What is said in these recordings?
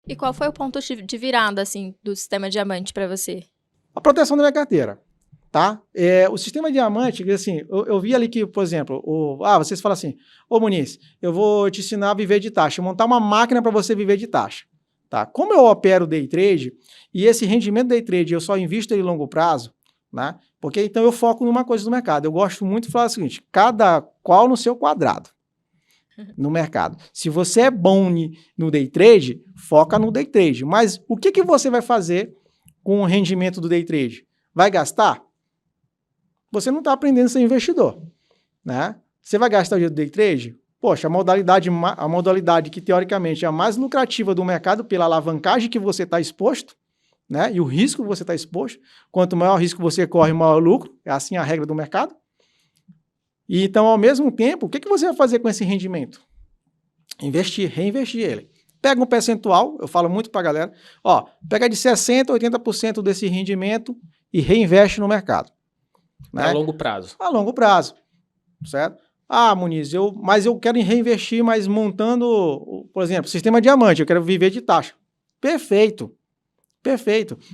E qual foi o ponto de virada, assim, do sistema diamante para você? A proteção da minha carteira, tá? O sistema diamante, assim, eu vi ali que, por exemplo, vocês falam assim, ô Muniz, eu vou te ensinar a viver de taxa, montar uma máquina para você viver de taxa, tá? Como eu opero day trade, e esse rendimento day trade eu só invisto em longo prazo, né? Porque então eu foco numa coisa do mercado. Eu gosto muito de falar o seguinte, cada qual no seu quadrado. No mercado. Se você é bom no day trade, foca no day trade. Mas o que você vai fazer com o rendimento do day trade? Vai gastar? Você não está aprendendo a ser investidor, né? Você vai gastar o dinheiro do day trade? Poxa, a modalidade que teoricamente é a mais lucrativa do mercado pela alavancagem que você está exposto, né? E o risco que você está exposto. Quanto maior risco você corre, maior lucro. É assim a regra do mercado. E então, ao mesmo tempo, o que você vai fazer com esse rendimento? Reinvestir ele. Pega um percentual, eu falo muito para a galera, pega de 60% a 80% desse rendimento e reinveste no mercado. Né? A longo prazo. A longo prazo, certo? Muniz, mas eu quero reinvestir, mas montando, por exemplo, sistema diamante, eu quero viver de taxa. Perfeito.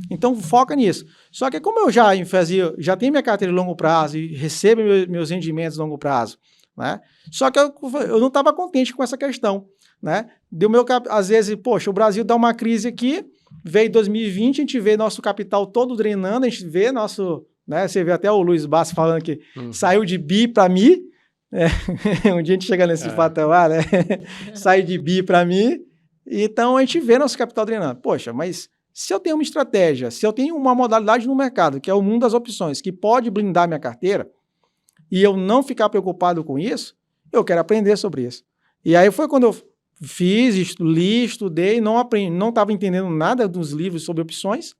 Então, foca nisso. Só que como eu já tenho minha carteira de longo prazo e recebo meus rendimentos de longo prazo, né? Só que eu não estava contente com essa questão, né? Às vezes, poxa, o Brasil dá uma crise aqui, veio 2020, a gente vê nosso capital todo drenando, a gente vê nosso, né? Você vê até o Luiz Bassi falando que saiu de bi para mi, um dia a gente chega nesse patamar, né? Sai de bi para mi, então a gente vê nosso capital drenando. Poxa, mas se eu tenho uma estratégia, se eu tenho uma modalidade no mercado, que é o mundo das opções, que pode blindar minha carteira, e eu não ficar preocupado com isso, eu quero aprender sobre isso. E aí foi quando eu li, estudei, não estava entendendo nada dos livros sobre opções,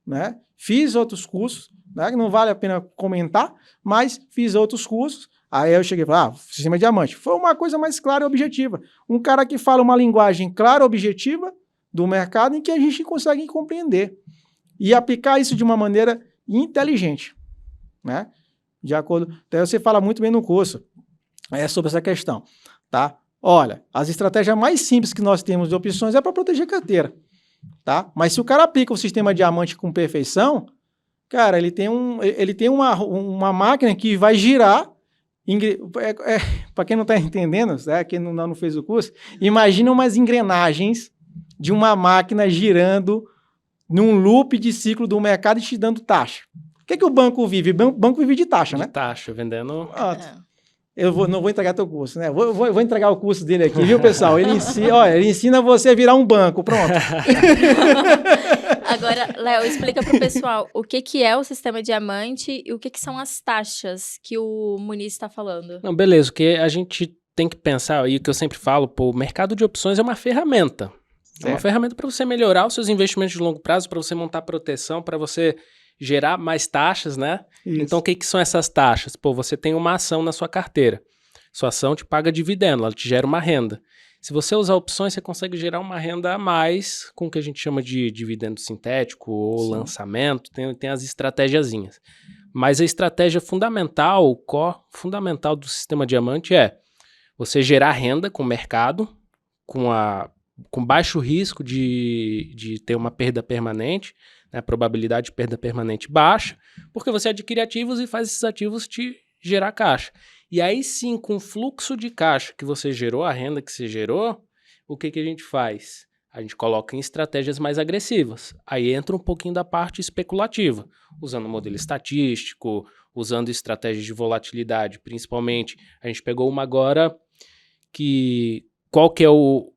né? Fiz outros cursos, né? Não vale a pena comentar, mas fiz outros cursos. Aí eu cheguei e falei, sistema diamante. Foi uma coisa mais clara e objetiva. Um cara que fala uma linguagem clara e objetiva do mercado em que a gente consegue compreender e aplicar isso de uma maneira inteligente, né? De acordo, até você fala muito bem no curso sobre essa questão, tá? Olha, as estratégias mais simples que nós temos de opções é para proteger a carteira, tá? Mas se o cara aplica o sistema diamante com perfeição, cara, ele tem uma máquina que vai girar. Para quem não está entendendo, né? Quem não fez o curso, imagina umas engrenagens de uma máquina girando num loop de ciclo do mercado e te dando taxa. O que o banco vive? O banco vive de taxa, né? De taxa, vendendo... Não vou entregar teu curso, né? Vou entregar o curso dele aqui, viu, pessoal? Ele ensina você a virar um banco, pronto. Agora, Léo, explica para o pessoal o que é o sistema diamante e o que são as taxas que o Muniz está falando. Não, beleza, o que a gente tem que pensar, e o que eu sempre falo, o mercado de opções é uma ferramenta. É uma ferramenta para você melhorar os seus investimentos de longo prazo, para você montar proteção, para você gerar mais taxas, né? Isso. Então, o que são essas taxas? Você tem uma ação na sua carteira. Sua ação te paga dividendo, ela te gera uma renda. Se você usar opções, você consegue gerar uma renda a mais com o que a gente chama de dividendo sintético ou lançamento, tem as estratégiazinhas. Mas a estratégia fundamental, o core fundamental do sistema diamante é você gerar renda com o mercado, com baixo risco de ter uma perda permanente, né, probabilidade de perda permanente baixa, porque você adquire ativos e faz esses ativos te gerar caixa. E aí sim, com o fluxo de caixa que você gerou, a renda que você gerou, o que a gente faz? A gente coloca em estratégias mais agressivas. Aí entra um pouquinho da parte especulativa, usando modelo estatístico, usando estratégias de volatilidade, principalmente. A gente pegou uma agora qual que é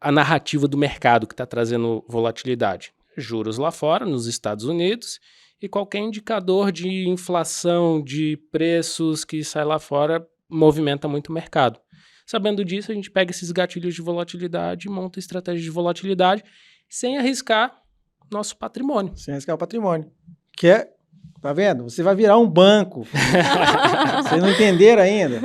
a narrativa do mercado que está trazendo volatilidade? Juros lá fora, nos Estados Unidos, e qualquer indicador de inflação, de preços que sai lá fora, movimenta muito o mercado. Sabendo disso, a gente pega esses gatilhos de volatilidade, monta estratégia de volatilidade, sem arriscar nosso patrimônio. Sem arriscar o patrimônio. Tá vendo? Você vai virar um banco. Vocês não entenderam ainda?